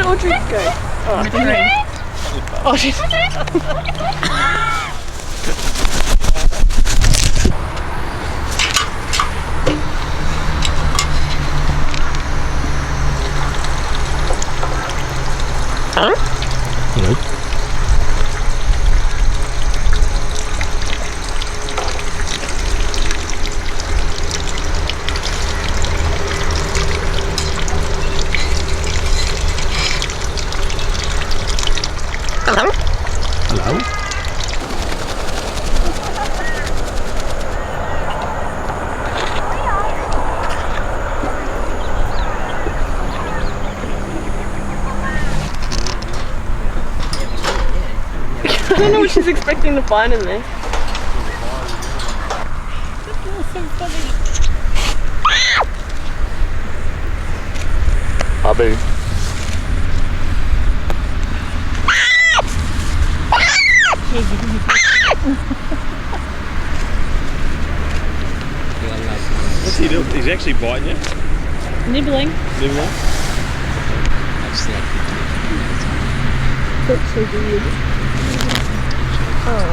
Audrey go? Oh, oh she's... Huh? Hello. Hello? Hello? I don't know what she's expecting to find in there. Abu. What's he doing? He's actually biting you? Nibbling. Nibbling? That's so weird. Oh.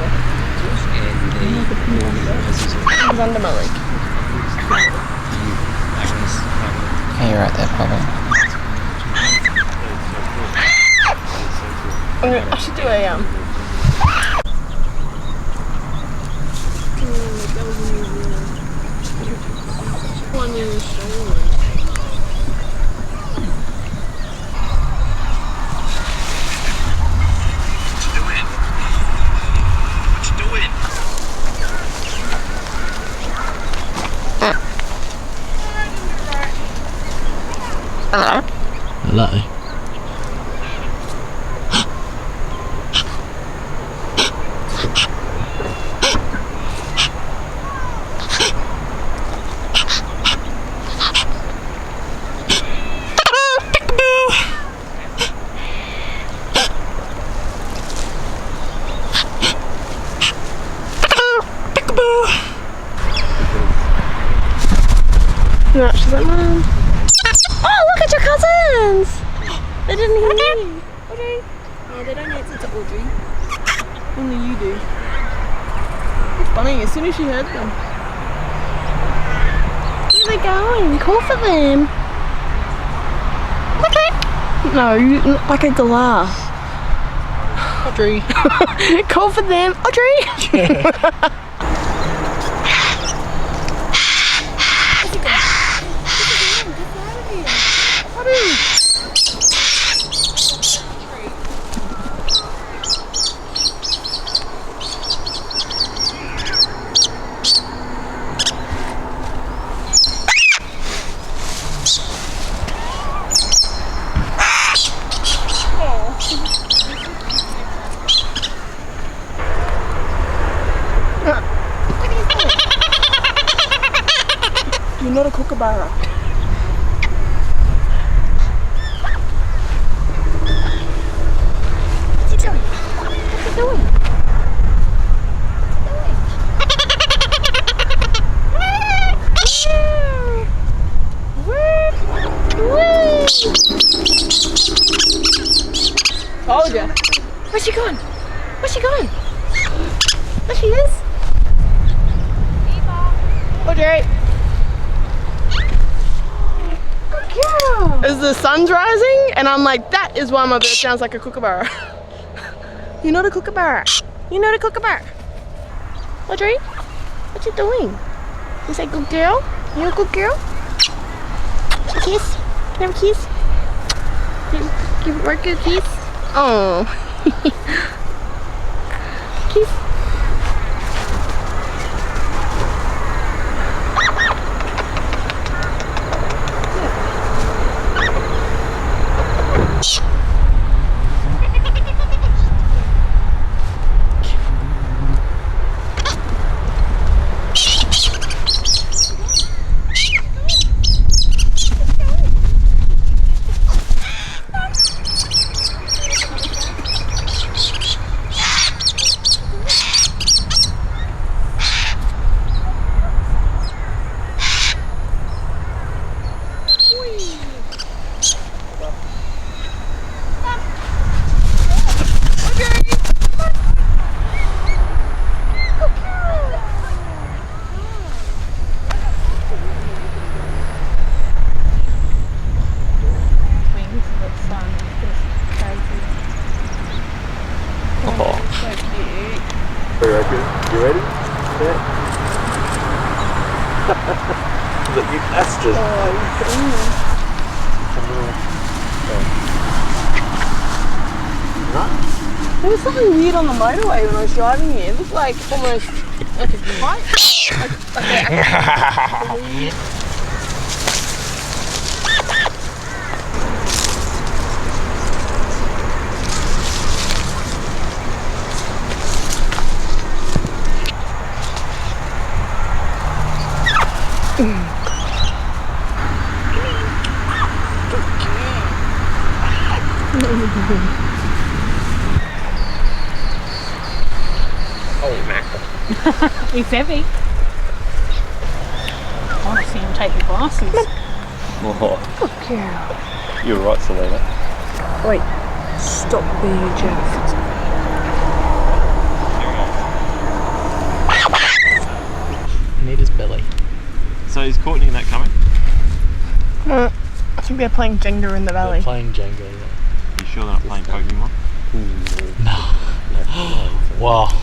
He's under my leg. Yeah, you're right there, probably. I should do a one in the shoulder. Hello? Hello. No, she's like, Mom. Oh, look at your cousins! They didn't hear you. Audrey. Oh, they don't answer to Audrey. Only you do. It's funny, as soon as she heard them. Where are they going? Call for them. Okay. No, like a glass. Audrey. Call for them. Audrey! You're not a kookaburra. What's he doing? What's he doing? Told ya. Where's she going? Where's she going? There she is. Audrey. As the sun's rising, and I'm like, that is why my bird sounds like a kookaburra. You're not a kookaburra. You're not a kookaburra. Audrey, what you doing? You say good girl? You a good girl? Kiss? Can I have a kiss? Give Mark a kiss? Oh. Kiss. There was something weird on the motorway when I was driving here. It looked like almost like a kite. Holy mackerel. He's heavy. I want to see him take your glasses. Oh, Look here. you're right, Selena. Wait, stop being a jerk. Need his belly. So is Courtney and that coming? I think they're playing Jenga in the valley. They're playing Jenga, yeah. You sure they're not playing Pokemon? No. Wow.